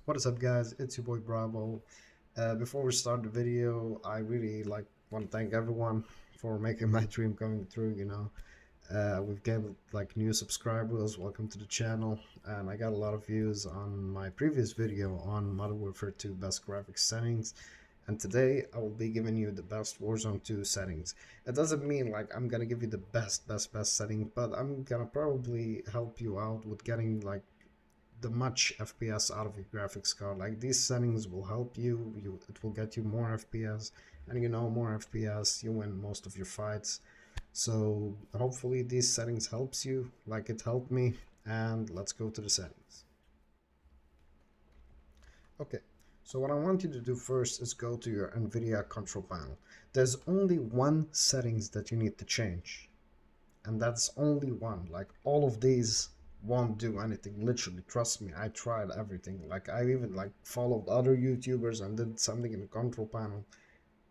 What is up, guys? It's your boy Bravo. Before we start the video, I really want to thank everyone for making my dream coming true. We've gained new subscribers. Welcome to the channel, and I got a lot of views on my previous video on Modern Warfare 2 best graphics settings. And today I will be giving you the best Warzone 2 settings. It doesn't mean I'm gonna give you the best setting, but I'm gonna probably help you out with getting the much FPS out of your graphics card. These settings will help you. It will get you more FPS, and more FPS, you win most of your fights. So hopefully these settings helps you like it helped me. And let's go to the settings. Okay, so what I want you to do first is go to your Nvidia control panel. There's only one settings that you need to change, and that's only one. All of these won't do anything, literally, trust me. I tried everything. I even followed other YouTubers and did something in the control panel.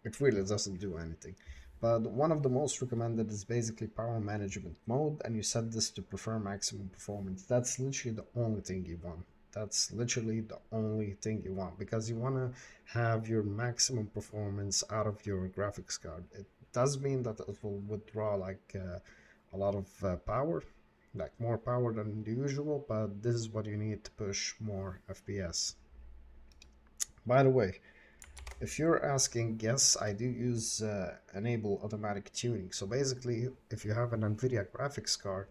It really doesn't do anything. But one of the most recommended is basically power management mode, and you set this to prefer maximum performance. That's literally the only thing you want. That's literally the only thing you want, because you want to have your maximum performance out of your graphics card. It does mean that it will withdraw a lot of power, more power than the usual, but this is what you need to push more FPS. By the way, if you're asking, yes, I do use enable automatic tuning. So basically, if you have an Nvidia graphics card,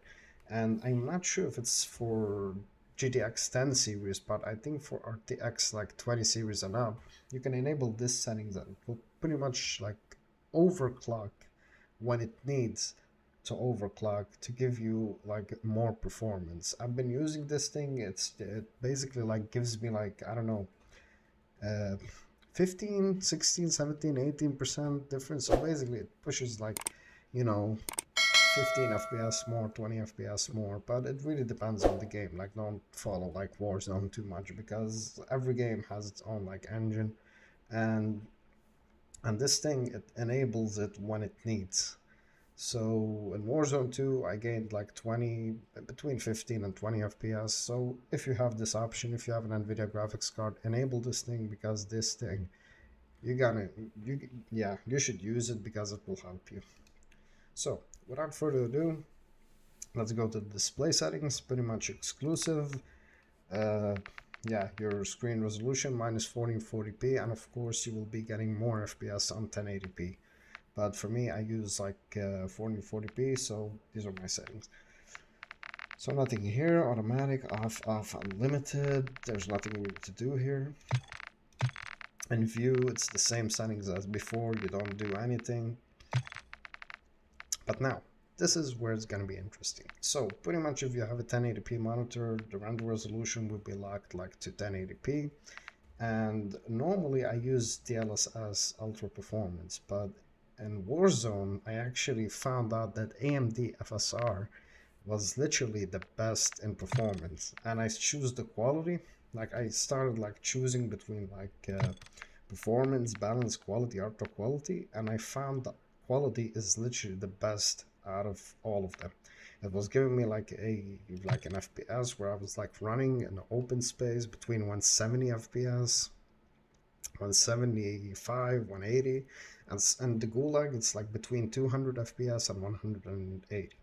and I'm not sure if it's for GTX 10 series, but I think for RTX 20 series and up, you can enable this settings that will pretty much overclock when it needs to overclock to give you more performance. I've been using this thing. It basically gives me I don't know, 15, 16, 17, 18% difference. So basically it pushes 15 FPS more, 20 FPS more, but it really depends on the game. Don't follow Warzone too much, because every game has its own engine, and this thing, it enables it when it needs. So in Warzone 2, I gained 20, between 15 and 20 FPS. So if you have this option, if you have an Nvidia graphics card, enable this thing, because this thing, you should use it because it will help you. So without further ado, let's go to the display settings. Pretty much exclusive. Your screen resolution minus 1440p, and of course you will be getting more FPS on 1080p. But for me, I use 1440p, so these are my settings. So nothing here, automatic, off, unlimited. There's nothing really to do here. In view, it's the same settings as before. You don't do anything. But now, this is where it's going to be interesting. So pretty much if you have a 1080p monitor, the render resolution will be locked to 1080p. And normally I use DLSS Ultra Performance, but in Warzone, I actually found out that AMD FSR was literally the best in performance, and I choose the quality. I started choosing between performance, balance, quality, ultra quality, and I found that quality is literally the best out of all of them. It was giving me an FPS where I was running in an open space between 170 FPS, 175, 180, and the Gulag, it's between 200 FPS and 180.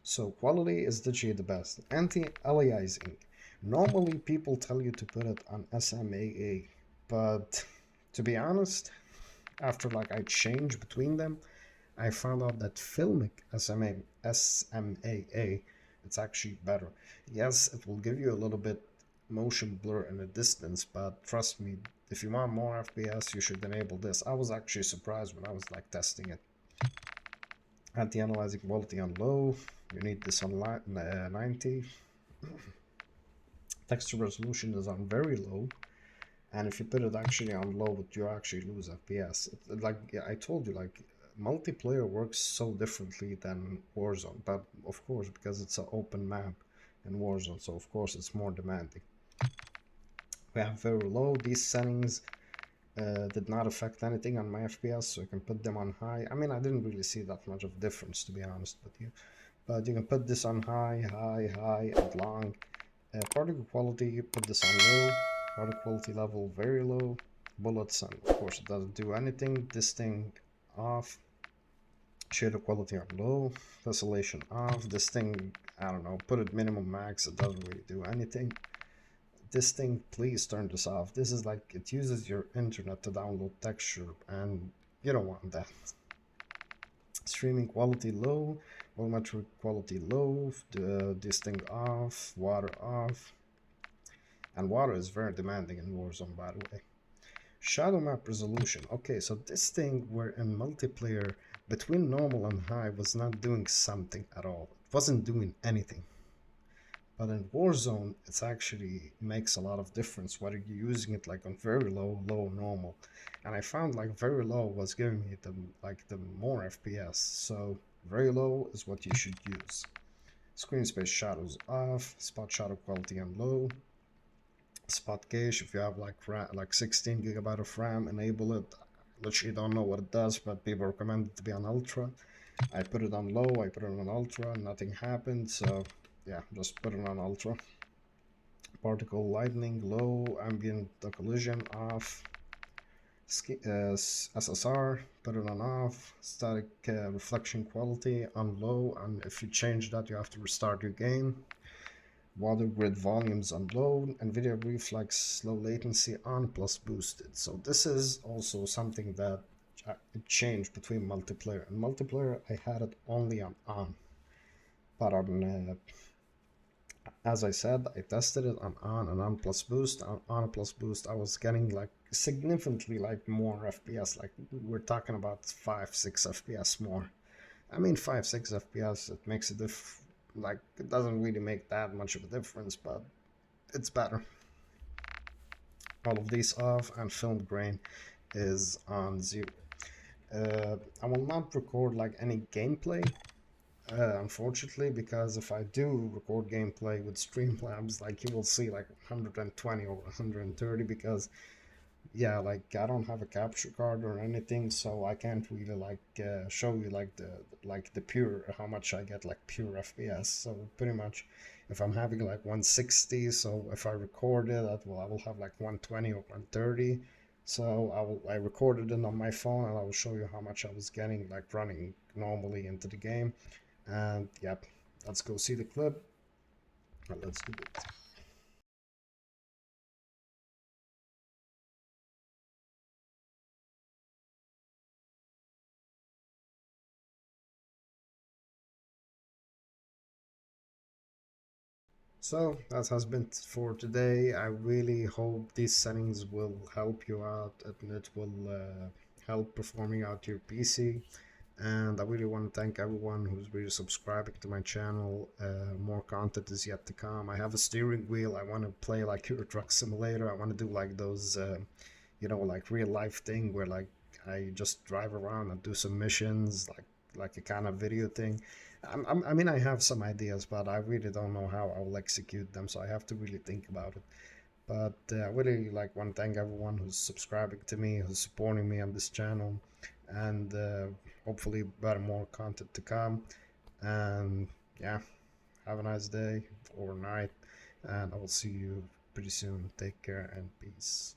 So quality is literally the best. Anti-aliasing. Normally people tell you to put it on SMAA, but to be honest, after I change between them, I found out that filmic SMAA, it's actually better. Yes, it will give you a little bit motion blur in the distance, but trust me, if you want more FPS, you should enable this. I was actually surprised when I was testing it. Anti-analyzing quality on low, you need this on 90. Texture resolution is on very low, and if you put it actually on low, you actually lose FPS. I told you, multiplayer works so differently than Warzone, but of course, because it's an open map in Warzone, so of course it's more demanding. We have very low. These settings did not affect anything on my FPS, so you can put them on high. I mean, I didn't really see that much of difference, to be honest with you, but you can put this on high, and long. Particle quality, you put this on low. Auto quality level very low. Bullets, and of course it doesn't do anything. This thing off. Shader quality on low. Tessellation off. This thing, I don't know, put it minimum max, it doesn't really do anything. This thing, please turn this off. This is like, it uses your internet to download texture, and you don't want that. Streaming quality low, volumetric quality low, this thing off, water off. And water is very demanding in Warzone, by the way. Shadow map resolution. Okay, so this thing where in multiplayer between normal and high was not doing something at all. It wasn't doing anything. But in Warzone, it actually makes a lot of difference whether you're using it like on very low, low, normal. And I found like very low was giving me the more FPS. So very low is what you should use. Screen space shadows off, spot shadow quality on low. Spot cache, if you have like 16 gigabyte of RAM, enable it. Literally don't know what it does, but people recommend it to be on ultra. I put it on low, I put it on ultra, nothing happened, so yeah, just put it on ultra. Particle lightning low, ambient collision off. SSR, put it on off. Static reflection quality on low, and if you change that you have to restart your game. Water grid volumes on low, Nvidia reflex low latency on plus boosted. So this is also something that changed between multiplayer and multiplayer. I had it only on, but on as I said, I tested it on and on plus boost. On plus boost, I was getting like significantly like more FPS. Like we're talking about 5-6 FPS more. I mean 5-6 FPS. It makes a like it doesn't really make that much of a difference, but it's better. All of these off, and film grain is on 0. I will not record like any gameplay, unfortunately, because if I do record gameplay with Streamlabs, like you will see like 120 or 130, because yeah, like I don't have a capture card or anything, so I can't really like show you like the pure how much I get like pure FPS. So pretty much if I'm having like 160, so if I record it, I will have like 120 or 130. So I recorded it on my phone, and I will show you how much I was getting like running normally into the game. And yep, let's go see the clip, and let's do it. So that has been for today. I really hope these settings will help you out and it will help performing out your PC. And I really want to thank everyone who's really subscribing to my channel. More content is yet to come. I have a steering wheel. I want to play like Euro Truck Simulator. I want to do like those, like real life thing where like I just drive around and do some missions, like a kind of video thing. I mean, I have some ideas, but I really don't know how I will execute them, so I have to really think about it. But I really like want to thank everyone who's subscribing to me, who's supporting me on this channel, and hopefully better more content to come. And yeah, have a nice day or night, and I will see you pretty soon. Take care and peace.